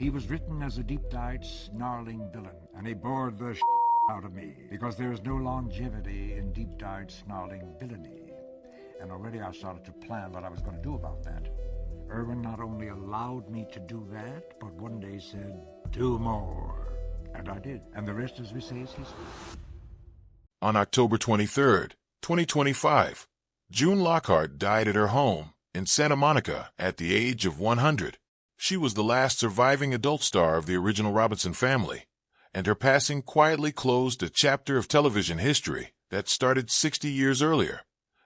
He was written as a deep-dyed, snarling villain, and he bored the out of me, because there is no longevity in deep-dyed, snarling villainy. And already I started to plan what I was going to do about that. Irwin not only allowed me to do that, but one day said, "Do more." And I did. And the rest, as we say, is history. On October 23rd, 2025, June Lockhart died at her home in Santa Monica at the age of 100. She was the last surviving adult star of the original Robinson family, and her passing quietly closed a chapter of television history that started 60 years earlier,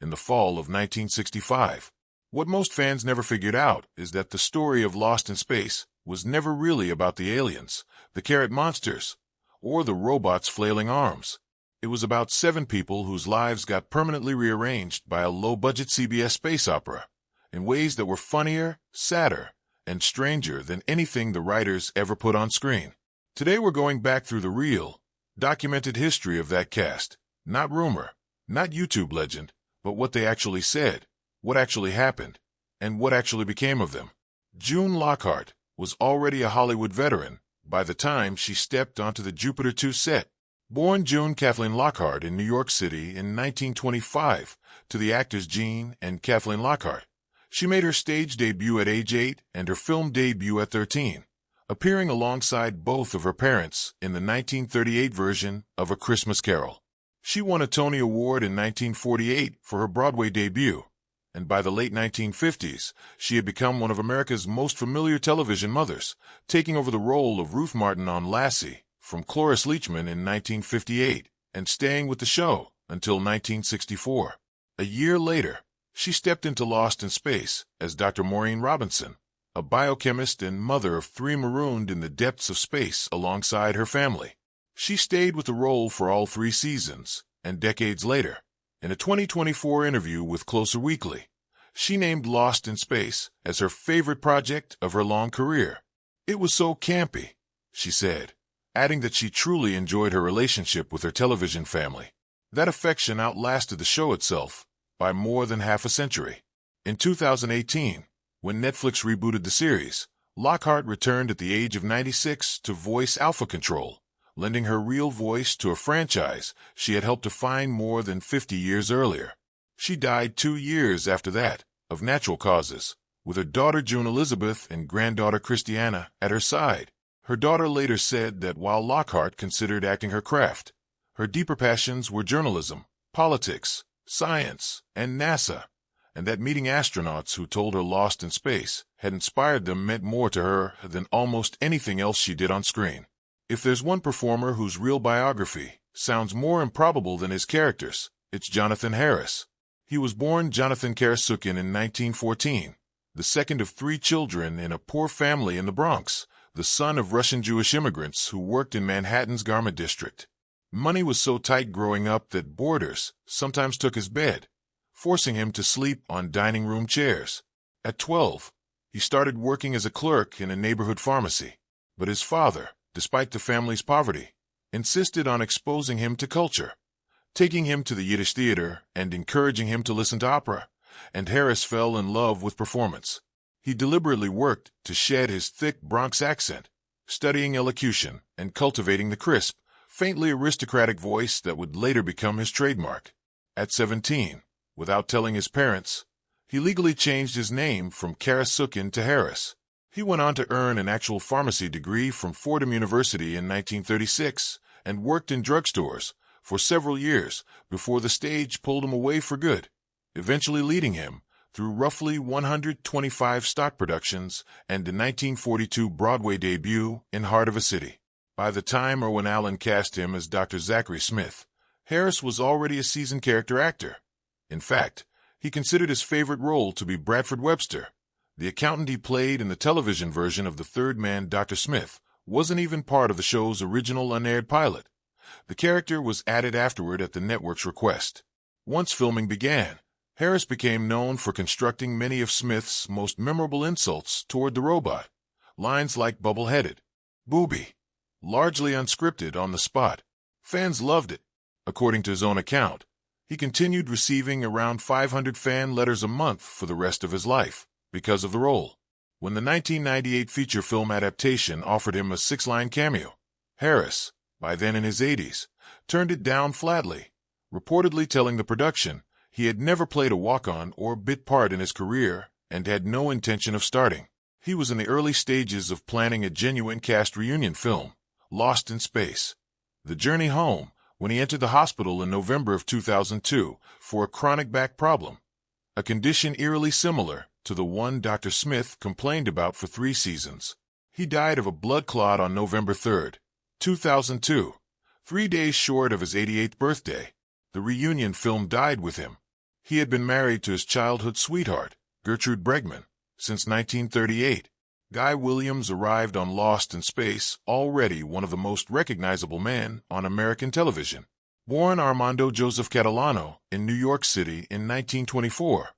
in the fall of 1965. What most fans never figured out is that the story of Lost in Space was never really about the aliens, the carrot monsters, or the robots' flailing arms. It was about 7 people whose lives got permanently rearranged by a low-budget CBS space opera in ways that were funnier, sadder, and stranger than anything the writers ever put on screen. Today we're going back through the real, documented history of that cast. Not rumor, not YouTube legend, but what they actually said, what actually happened, and what actually became of them. June Lockhart was already a Hollywood veteran by the time she stepped onto the Jupiter 2 set. Born June Kathleen Lockhart in New York City in 1925 to the actors Gene and Kathleen Lockhart, she made her stage debut at age 8 and her film debut at 13, appearing alongside both of her parents in the 1938 version of A Christmas Carol. She won a Tony Award in 1948 for her Broadway debut, and by the late 1950s, she had become one of America's most familiar television mothers, taking over the role of Ruth Martin on Lassie from Cloris Leachman in 1958 and staying with the show until 1964. A year later, she stepped into Lost in Space as Dr. Maureen Robinson, a biochemist and mother of 3 marooned in the depths of space alongside her family. She stayed with the role for all 3 seasons, and decades later, in a 2024 interview with Closer Weekly, she named Lost in Space as her favorite project of her long career. "It was so campy," she said, adding that she truly enjoyed her relationship with her television family. That affection outlasted the show itself by more than half a century. In 2018, when Netflix rebooted the series, Lockhart returned at the age of 96 to voice Alpha Control, lending her real voice to a franchise she had helped to find more than 50 years earlier. She died 2 years after that, of natural causes, with her daughter June Elizabeth and granddaughter Christiana at her side. Her daughter later said that while Lockhart considered acting her craft, her deeper passions were journalism, politics, science, and NASA, and that meeting astronauts who told her Lost in Space had inspired them meant more to her than almost anything else she did on screen. If there's one performer whose real biography sounds more improbable than his characters, it's Jonathan Harris. He was born Jonathan Karasukin in 1914, the second of 3 children in a poor family in the Bronx, the son of Russian Jewish immigrants who worked in Manhattan's garment district. Money was so tight growing up that boarders sometimes took his bed, forcing him to sleep on dining room chairs. At 12, he started working as a clerk in a neighborhood pharmacy, but his father, despite the family's poverty, insisted on exposing him to culture, taking him to the Yiddish theater and encouraging him to listen to opera, and Harris fell in love with performance. He deliberately worked to shed his thick Bronx accent, studying elocution and cultivating the crisp, faintly aristocratic voice that would later become his trademark. At 17, without telling his parents, he legally changed his name from Karasukin to Harris. He went on to earn an actual pharmacy degree from Fordham University in 1936 and worked in drugstores for several years before the stage pulled him away for good, eventually leading him through roughly 125 stock productions and a 1942 Broadway debut in Heart of a City. By the time Irwin Allen cast him as Dr. Zachary Smith, Harris was already a seasoned character actor. In fact, he considered his favorite role to be Bradford Webster. The accountant he played in the television version of The Third Man, Dr. Smith, wasn't even part of the show's original unaired pilot. The character was added afterward at the network's request. Once filming began, Harris became known for constructing many of Smith's most memorable insults toward the robot. Lines like bubble-headed, booby, largely unscripted on the spot. Fans loved it. According to his own account, he continued receiving around 500 fan letters a month for the rest of his life because of the role. when the 1998 feature film adaptation offered him a six-line cameo. Harris, by then in his 80s, turned it down flatly, reportedly telling the production he had never played a walk-on or bit part in his career and had no intention of starting. He was in the early stages of planning a genuine cast reunion film, Lost in Space. The journey home, when he entered the hospital in November of 2002 for a chronic back problem, a condition eerily similar to the one Dr. Smith complained about for 3 seasons. He died of a blood clot on November 3, 2002, 3 days short of his 88th birthday. The reunion film died with him. He had been married to his childhood sweetheart, Gertrude Bregman, since 1938. Guy Williams arrived on Lost in Space already one of the most recognizable men on American television. Born Armando Joseph Catalano in New York City in 1924,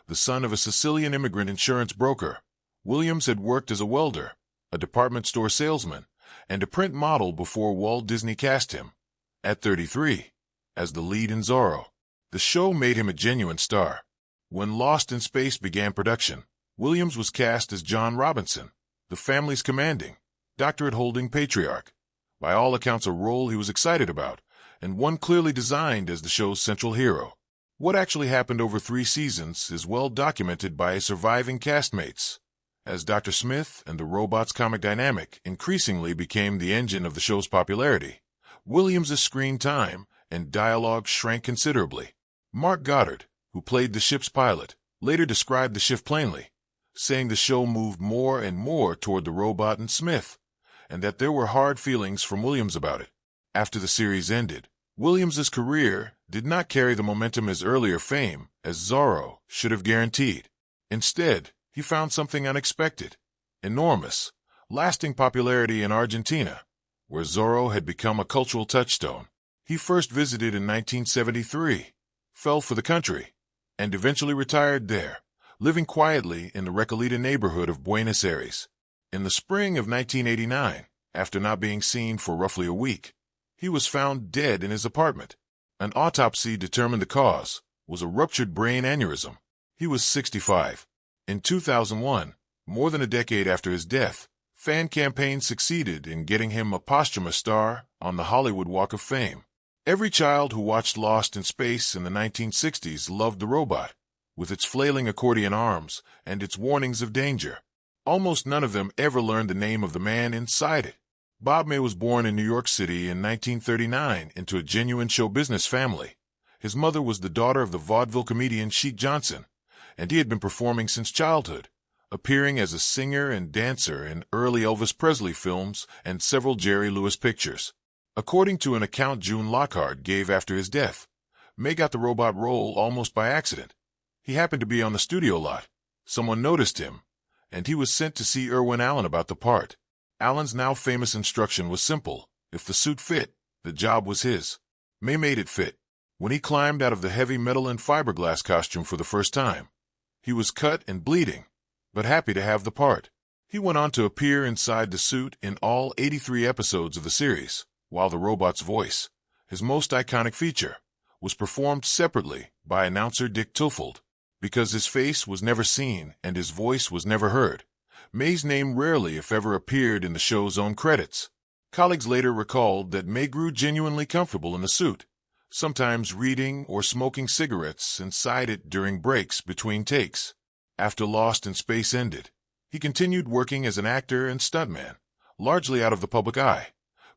the son of a Sicilian immigrant insurance broker, Williams had worked as a welder, a department store salesman, and a print model before Walt Disney cast him, at 33, as the lead in Zorro. The show made him a genuine star. When Lost in Space began production, Williams was cast as John Robinson, the family's commanding, doctorate-holding patriarch. By all accounts a role he was excited about, and one clearly designed as the show's central hero. What actually happened over 3 seasons is well documented by his surviving castmates, as Dr. Smith and the robot's comic dynamic increasingly became the engine of the show's popularity. Williams' screen time and dialogue shrank considerably. Mark Goddard, who played the ship's pilot, later described the shift plainly, saying the show moved more and more toward the robot and Smith, and that there were hard feelings from Williams about it. After the series ended, Williams' career did not carry the momentum his earlier fame as Zorro should have guaranteed. Instead, he found something unexpected, enormous, lasting popularity in Argentina, where Zorro had become a cultural touchstone. He first visited in 1973, fell for the country, and eventually retired there, living quietly in the Recoleta neighborhood of Buenos Aires. In the spring of 1989, after not being seen for roughly a week, he was found dead in his apartment. An autopsy determined the cause was a ruptured brain aneurysm. He was 65. In 2001, more than a decade after his death, fan campaigns succeeded in getting him a posthumous star on the Hollywood Walk of Fame. Every child who watched Lost in Space in the 1960s loved the robot, with its flailing accordion arms and its warnings of danger. Almost none of them ever learned the name of the man inside it. Bob May was born in New York City in 1939 into a genuine show business family. His mother was the daughter of the vaudeville comedian Sheik Johnson, and he had been performing since childhood, appearing as a singer and dancer in early Elvis Presley films and several Jerry Lewis pictures. According to an account June Lockhart gave after his death, May got the robot role almost by accident. He happened to be on the studio lot. Someone noticed him, and he was sent to see Irwin Allen about the part. Allen's now famous instruction was simple. If the suit fit, the job was his. May made it fit. When he climbed out of the heavy metal and fiberglass costume for the first time, he was cut and bleeding, but happy to have the part. He went on to appear inside the suit in all 83 episodes of the series, while the robot's voice, his most iconic feature, was performed separately by announcer Dick Tufeld. Because his face was never seen and his voice was never heard, May's name rarely, if ever, appeared in the show's own credits. Colleagues later recalled that May grew genuinely comfortable in the suit, sometimes reading or smoking cigarettes inside it during breaks between takes. After Lost in Space ended, he continued working as an actor and stuntman, largely out of the public eye,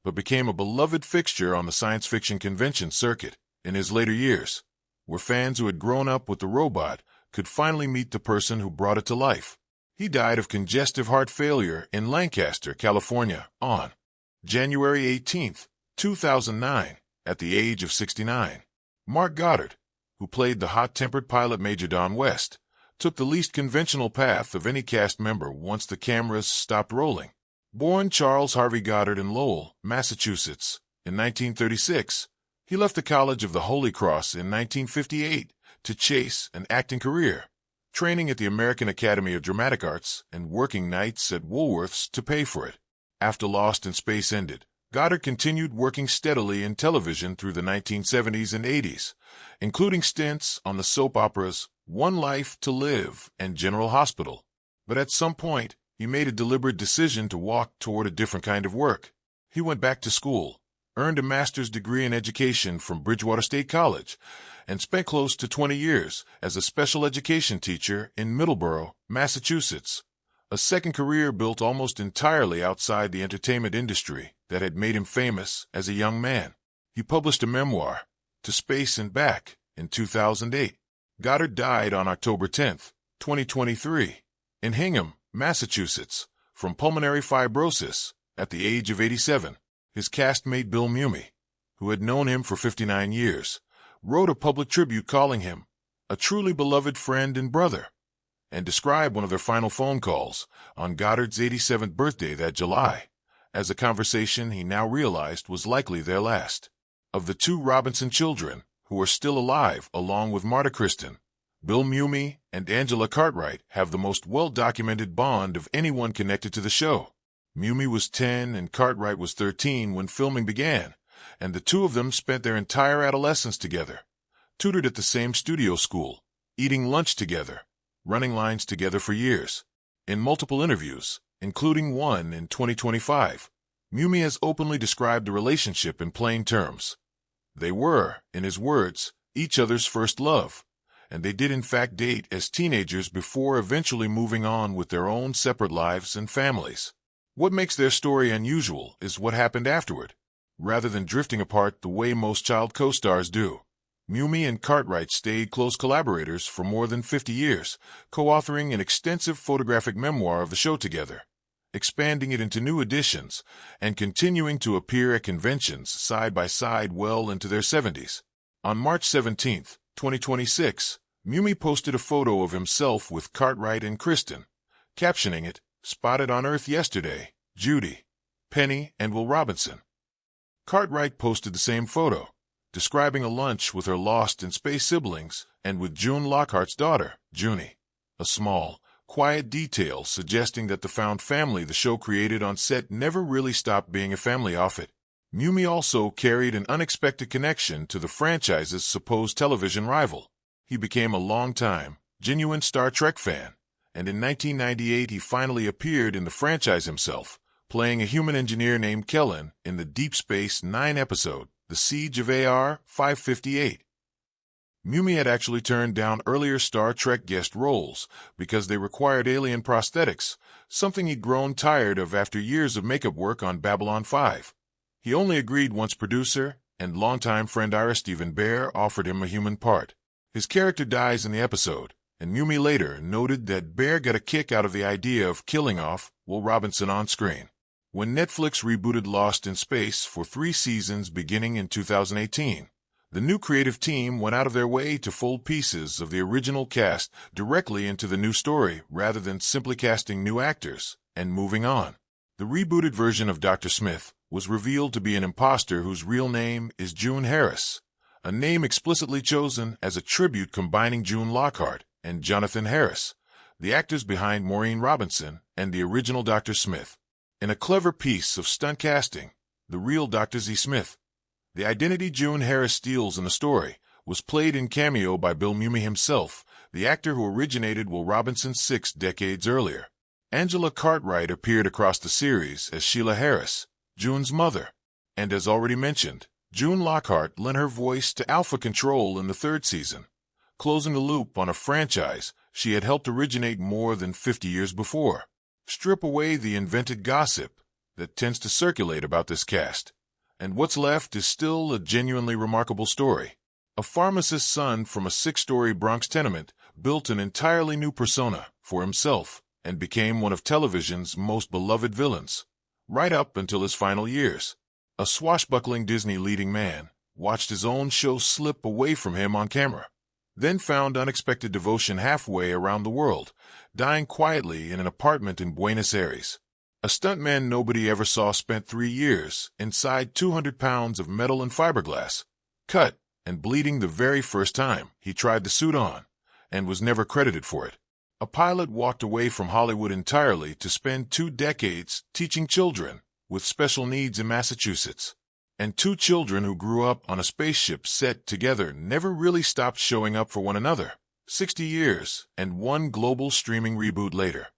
but became a beloved fixture on the science fiction convention circuit in his later years, where fans who had grown up with the robot could finally meet the person who brought it to life. He died of congestive heart failure in Lancaster, California, on January 18, 2009, at the age of 69. Mark Goddard, who played the hot-tempered pilot Major Don West, took the least conventional path of any cast member once the cameras stopped rolling. Born Charles Harvey Goddard in Lowell, Massachusetts, in 1936, he left the College of the Holy Cross in 1958 to chase an acting career, training at the American Academy of Dramatic Arts and working nights at Woolworth's to pay for it. After Lost in Space ended, Goddard continued working steadily in television through the 1970s and 80s, including stints on the soap operas One Life to Live and General Hospital. But at some point, he made a deliberate decision to walk toward a different kind of work. He went back to school, earned a master's degree in education from Bridgewater State College, and spent close to 20 years as a special education teacher in Middleborough, Massachusetts. A second career built almost entirely outside the entertainment industry that had made him famous as a young man. He published a memoir, To Space and Back, in 2008. Goddard died on October 10, 2023, in Hingham, Massachusetts, from pulmonary fibrosis at the age of 87. His castmate Bill Mumy, who had known him for 59 years, wrote a public tribute calling him a truly beloved friend and brother, and described one of their final phone calls on Goddard's 87th birthday that July as a conversation he now realized was likely their last. Of the two Robinson children, who are still alive along with Marta Kristen, Bill Mumy and Angela Cartwright have the most well-documented bond of anyone connected to the show. Mumy was 10 and Cartwright was 13 when filming began, and the two of them spent their entire adolescence together, tutored at the same studio school, eating lunch together, running lines together for years. In multiple interviews, including one in 2025, Mumy has openly described the relationship in plain terms. They were, in his words, each other's first love, and they did in fact date as teenagers before eventually moving on with their own separate lives and families. What makes their story unusual is what happened afterward, rather than drifting apart the way most child co-stars do. Mumy and Cartwright stayed close collaborators for more than 50 years, co-authoring an extensive photographic memoir of the show together, expanding it into new editions, and continuing to appear at conventions side by side well into their 70s. On March 17, 2026, Mumy posted a photo of himself with Cartwright and Kristen, captioning it, "Spotted on Earth yesterday, Judy, Penny, and Will Robinson." Cartwright posted the same photo, describing a lunch with her lost-in-space siblings and with June Lockhart's daughter, Junie, a small, quiet detail suggesting that the found family the show created on set never really stopped being a family outfit. Mumy also carried an unexpected connection to the franchise's supposed television rival. He became a longtime, genuine Star Trek fan, and in 1998 he finally appeared in the franchise himself, playing a human engineer named Kellen in the Deep Space Nine episode, The Siege of AR-558. Mumy had actually turned down earlier Star Trek guest roles because they required alien prosthetics, something he'd grown tired of after years of makeup work on Babylon 5. He only agreed once producer and longtime friend Ira Steven Behr offered him a human part. His character dies in the episode, and Mumy later noted that Behr got a kick out of the idea of killing off Will Robinson on screen. When Netflix rebooted Lost in Space for 3 seasons beginning in 2018, the new creative team went out of their way to fold pieces of the original cast directly into the new story rather than simply casting new actors and moving on. The rebooted version of Dr. Smith was revealed to be an imposter whose real name is June Harris, a name explicitly chosen as a tribute combining June Lockhart and Jonathan Harris, the actors behind Maureen Robinson and the original Dr. Smith. In a clever piece of stunt casting, the real Dr. Z. Smith, the identity June Harris steals in the story, was played in cameo by Bill Mumy himself, the actor who originated Will Robinson 6 decades earlier. Angela Cartwright appeared across the series as Sheila Harris, June's mother, and as already mentioned, June Lockhart lent her voice to Alpha Control in the 3rd season, closing the loop on a franchise she had helped originate more than 50 years before. Strip away the invented gossip that tends to circulate about this cast, and what's left is still a genuinely remarkable story. A pharmacist's son from a 6-story Bronx tenement built an entirely new persona for himself and became one of television's most beloved villains, right up until his final years. A swashbuckling Disney leading man watched his own show slip away from him on camera, then found unexpected devotion halfway around the world, dying quietly in an apartment in Buenos Aires. A stuntman nobody ever saw spent 3 years inside 200 pounds of metal and fiberglass, cut and bleeding the very first time he tried the suit on, and was never credited for it. A pilot walked away from Hollywood entirely to spend 2 decades teaching children with special needs in Massachusetts. And 2 children who grew up on a spaceship set together never really stopped showing up for one another, 60 years and 1 global streaming reboot later.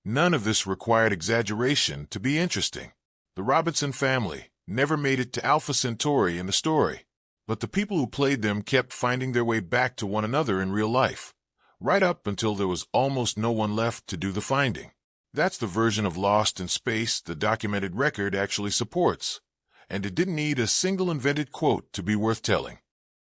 None of this required exaggeration to be interesting. The Robinson family never made it to Alpha Centauri in the story, but the people who played them kept finding their way back to one another in real life, right up until there was almost no one left to do the finding. That's the version of Lost in Space the documented record actually supports, and it didn't need a single invented quote to be worth telling.